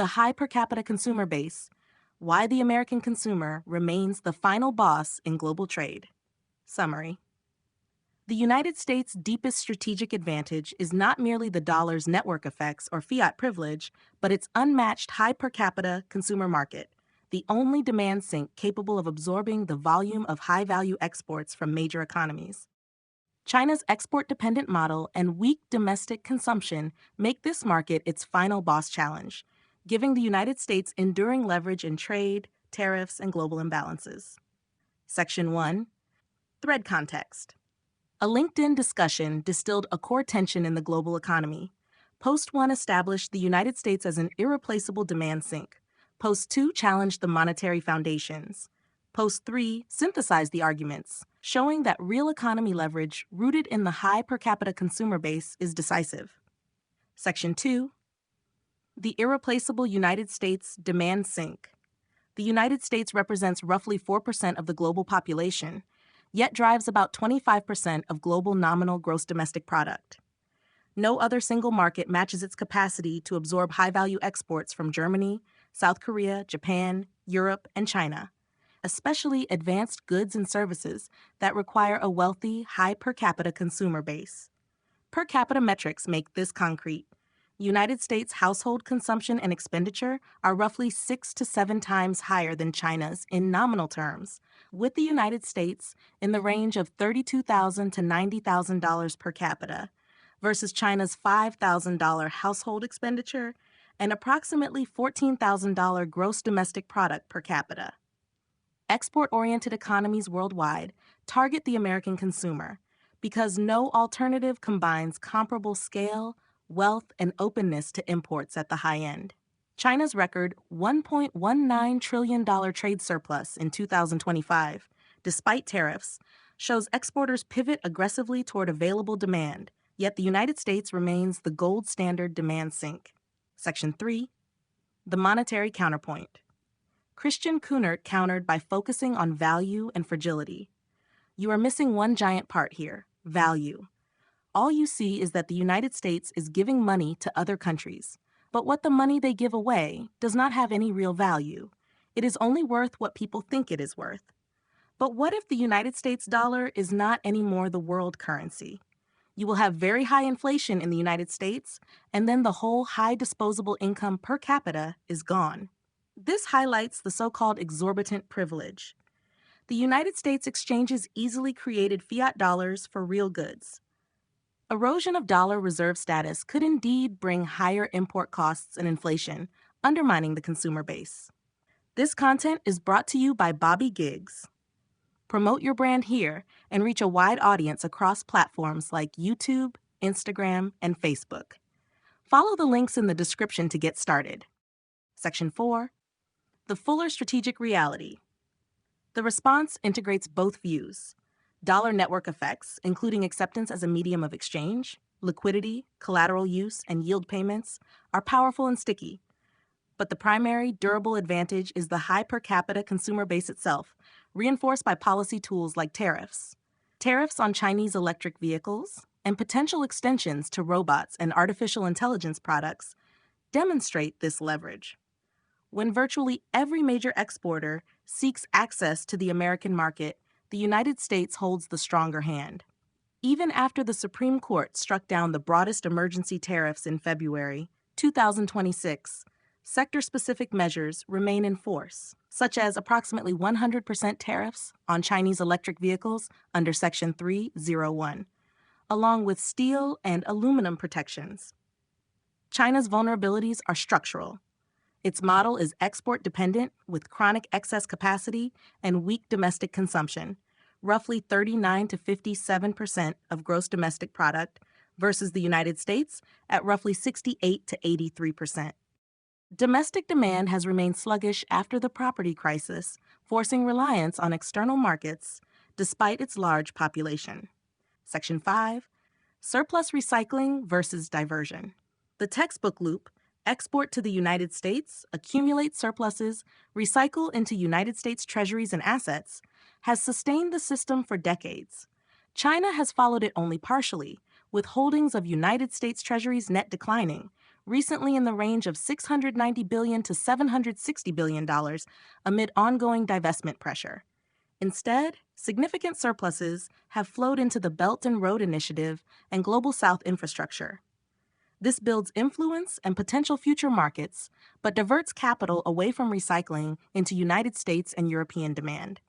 The high per capita consumer base, why the American consumer remains the final boss in global trade. Summary. The United States' deepest strategic advantage is not merely the dollar's network effects or fiat privilege, but its unmatched high per capita consumer market, the only demand sink capable of absorbing the volume of high-value exports from major economies. China's export-dependent model and weak domestic consumption make this market its final boss challenge, giving the United States enduring leverage in trade, tariffs, and global imbalances. Section 1. Thread context. A LinkedIn discussion distilled a core tension in the global economy. Post 1 established the United States as an irreplaceable demand sink. Post 2 challenged the monetary foundations. Post 3 synthesized the arguments, showing that real economy leverage rooted in the high per capita consumer base is decisive. Section 2. The irreplaceable United States demand sink. The United States represents roughly 4% of the global population, yet drives about 25% of global nominal gross domestic product. No other single market matches its capacity to absorb high-value exports from Germany, South Korea, Japan, Europe, and China, especially advanced goods and services that require a wealthy, high per capita consumer base. Per capita metrics make this concrete. United States household consumption and expenditure are roughly 6 to 7 times higher than China's in nominal terms, with the United States in the range of $32,000 to $90,000 per capita, versus China's $5,000 household expenditure and approximately $14,000 gross domestic product per capita. Export-oriented economies worldwide target the American consumer because no alternative combines comparable scale, wealth, and openness to imports at the high end. China's record $1.19 trillion trade surplus in 2025, despite tariffs, shows exporters pivot aggressively toward available demand, yet the United States remains the gold standard demand sink. Section 3. The monetary counterpoint. Christian Kunert countered by focusing on value and fragility. You are missing one giant part here: value. All you see is that the United States is giving money to other countries, but what the money they give away does not have any real value. It is only worth what people think it is worth. But what if the United States dollar is not anymore the world currency? You will have very high inflation in the United States, and then the whole high disposable income per capita is gone. This highlights the so-called exorbitant privilege. The United States exchanges easily created fiat dollars for real goods. Erosion of dollar reserve status could indeed bring higher import costs and inflation, undermining the consumer base. This content is brought to you by Bobby Giggs. Promote your brand here and reach a wide audience across platforms like YouTube, Instagram, and Facebook. Follow the links in the description to get started. Section 4. The fuller strategic reality. The response integrates both views. Dollar network effects, including acceptance as a medium of exchange, liquidity, collateral use, and yield payments, are powerful and sticky. But the primary, durable advantage is the high per capita consumer base itself, reinforced by policy tools like tariffs. Tariffs on Chinese electric vehicles and potential extensions to robots and artificial intelligence products demonstrate this leverage. When virtually every major exporter seeks access to the American market, the United States holds the stronger hand. Even after the Supreme Court struck down the broadest emergency tariffs in February 2026, sector-specific measures remain in force, such as approximately 100% tariffs on Chinese electric vehicles under Section 301, along with steel and aluminum protections. China's vulnerabilities are structural. Its model is export-dependent with chronic excess capacity and weak domestic consumption, roughly 39 to 57% of gross domestic product versus the United States at roughly 68 to 83%. Domestic demand has remained sluggish after the property crisis, forcing reliance on external markets despite its large population. Section 5. Surplus recycling versus diversion. The textbook loop: export to the United States, accumulate surpluses, recycle into United States treasuries and assets, has sustained the system for decades. China has followed it only partially, with holdings of United States treasuries net declining, recently in the range of $690 billion to $760 billion amid ongoing divestment pressure. Instead, significant surpluses have flowed into the Belt and Road Initiative and Global South infrastructure. This builds influence and potential future markets, but diverts capital away from recycling into United States and European demand.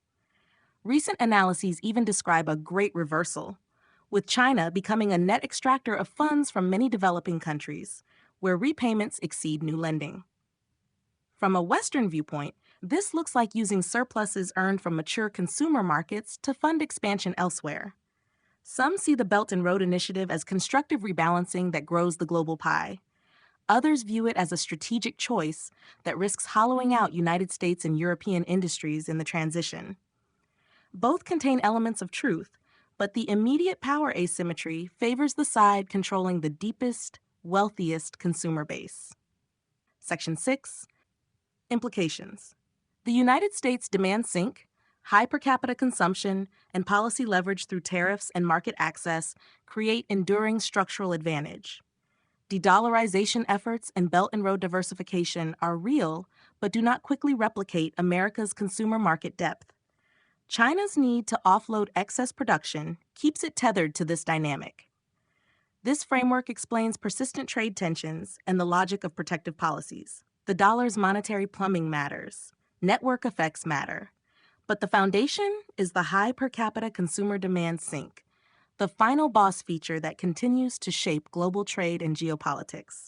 Recent analyses even describe a great reversal, with China becoming a net extractor of funds from many developing countries, where repayments exceed new lending. From a Western viewpoint, this looks like using surpluses earned from mature consumer markets to fund expansion elsewhere. Some see the Belt and Road Initiative as constructive rebalancing that grows the global pie. Others view it as a strategic choice that risks hollowing out United States and European industries in the transition. Both contain elements of truth, but the immediate power asymmetry favors the side controlling the deepest, wealthiest consumer base. Section 6. Implications. The United States demand sink, high per capita consumption, and policy leverage through tariffs and market access create enduring structural advantage. De-dollarization efforts and Belt and Road diversification are real, but do not quickly replicate America's consumer market depth. China's need to offload excess production keeps it tethered to this dynamic. This framework explains persistent trade tensions and the logic of protective policies. The dollar's monetary plumbing matters. Network effects matter. But the foundation is the high per capita consumer demand sink, the final boss feature that continues to shape global trade and geopolitics.